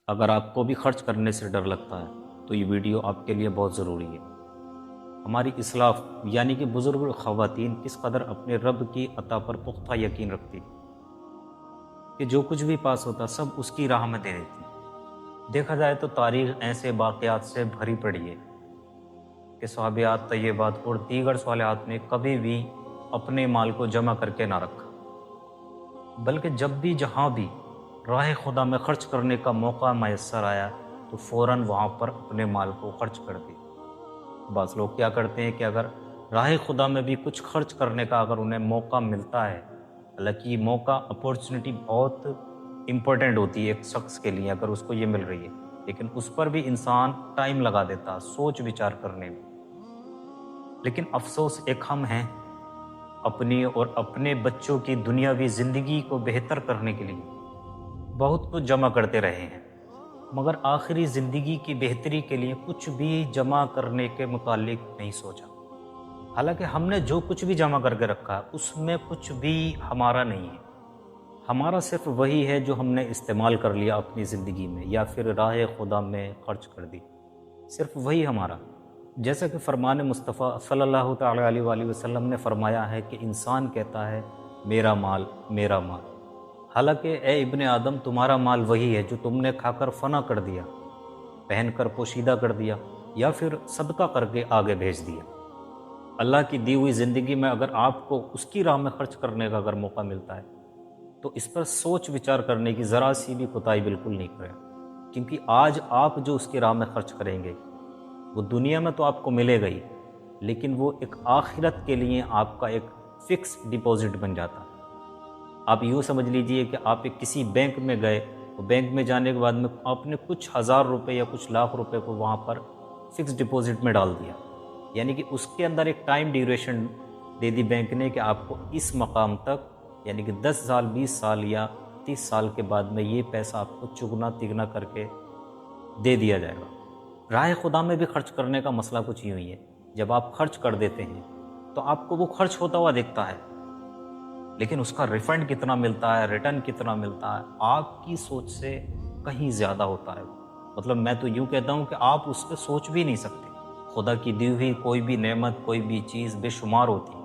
اگر آپ کو بھی خرچ کرنے سے ڈر لگتا ہے تو یہ ویڈیو آپ کے لیے بہت ضروری ہے۔ ہماری اسلاف یعنی کہ بزرگ خواتین کس قدر اپنے رب کی عطا پر پختہ یقین رکھتی کہ جو کچھ بھی پاس ہوتا سب اس کی راہ میں دے دیتی۔ دیکھا جائے تو تاریخ ایسے واقعات سے بھری پڑی ہے کہ صحابیات، طیبات اور دیگر صالحات نے کبھی بھی اپنے مال کو جمع کر کے نہ رکھا، بلکہ جب بھی جہاں بھی راہ خدا میں خرچ کرنے کا موقع میسر آیا تو فوراً وہاں پر اپنے مال کو خرچ کر دیا۔ بعض لوگ کیا کرتے ہیں کہ اگر راہ خدا میں بھی کچھ خرچ کرنے کا اگر انہیں موقع ملتا ہے، حالانکہ یہ موقع اپورچونٹی بہت امپورٹنٹ ہوتی ہے ایک شخص کے لیے اگر اس کو یہ مل رہی ہے، لیکن اس پر بھی انسان ٹائم لگا دیتا سوچ وچار کرنے میں۔ لیکن افسوس ایک ہم ہیں اپنی اور اپنے بچوں کی دنیاوی زندگی کو بہتر کرنے کے لیے بہت کچھ جمع کرتے رہے ہیں، مگر آخری زندگی کی بہتری کے لیے کچھ بھی جمع کرنے کے متعلق نہیں سوچا۔ حالانکہ ہم نے جو کچھ بھی جمع کر کے رکھا ہے اس میں کچھ بھی ہمارا نہیں ہے، ہمارا صرف وہی ہے جو ہم نے استعمال کر لیا اپنی زندگی میں یا پھر راہ خدا میں خرچ کر دی، صرف وہی ہمارا۔ جیسا کہ فرمان مصطفیٰ صلی اللہ تعالیٰ علیہ وآلہ وسلم نے فرمایا ہے کہ انسان کہتا ہے میرا مال میرا مال، حالانکہ اے ابن آدم تمہارا مال وہی ہے جو تم نے کھا کر فنا کر دیا، پہن کر پوشیدہ کر دیا یا پھر صدقہ کر کے آگے بھیج دیا۔ اللہ کی دی ہوئی زندگی میں اگر آپ کو اس کی راہ میں خرچ کرنے کا اگر موقع ملتا ہے تو اس پر سوچ وچار کرنے کی ذرا سی بھی کوتاہی بالکل نہیں کریں، کیونکہ آج آپ جو اس کی راہ میں خرچ کریں گے وہ دنیا میں تو آپ کو ملے گا ہی، لیکن وہ ایک آخرت کے لیے آپ کا ایک فکس ڈپازٹ بن جاتا ہے۔ آپ یوں سمجھ لیجئے کہ آپ ایک کسی بینک میں گئے، اور بینک میں جانے کے بعد میں آپ نے کچھ ہزار روپے یا کچھ لاکھ روپے کو وہاں پر فکس ڈپازٹ میں ڈال دیا، یعنی کہ اس کے اندر ایک time duration they the bank نے کہ آپ کو اس مقام تک یعنی کہ 10 سال 20 سال یا 30 سال کے بعد میں یہ پیسہ آپ کو چگنا تگنا کر کے دے دیا جائے گا۔ راہ خدا میں بھی خرچ کرنے کا مسئلہ کچھ یوں ہی ہے، جب آپ خرچ کر دیتے ہیں تو آپ کو وہ خرچ ہوتا ہوا دیکھتا ہے، لیکن اس کا ریفنڈ کتنا ملتا ہے، ریٹرن کتنا ملتا ہے، آپ کی سوچ سے کہیں زیادہ ہوتا ہے۔ مطلب میں تو یوں کہتا ہوں کہ آپ اس پہ سوچ بھی نہیں سکتے۔ خدا کی دی ہوئی کوئی بھی نعمت، کوئی بھی چیز بے شمار ہوتی ہے،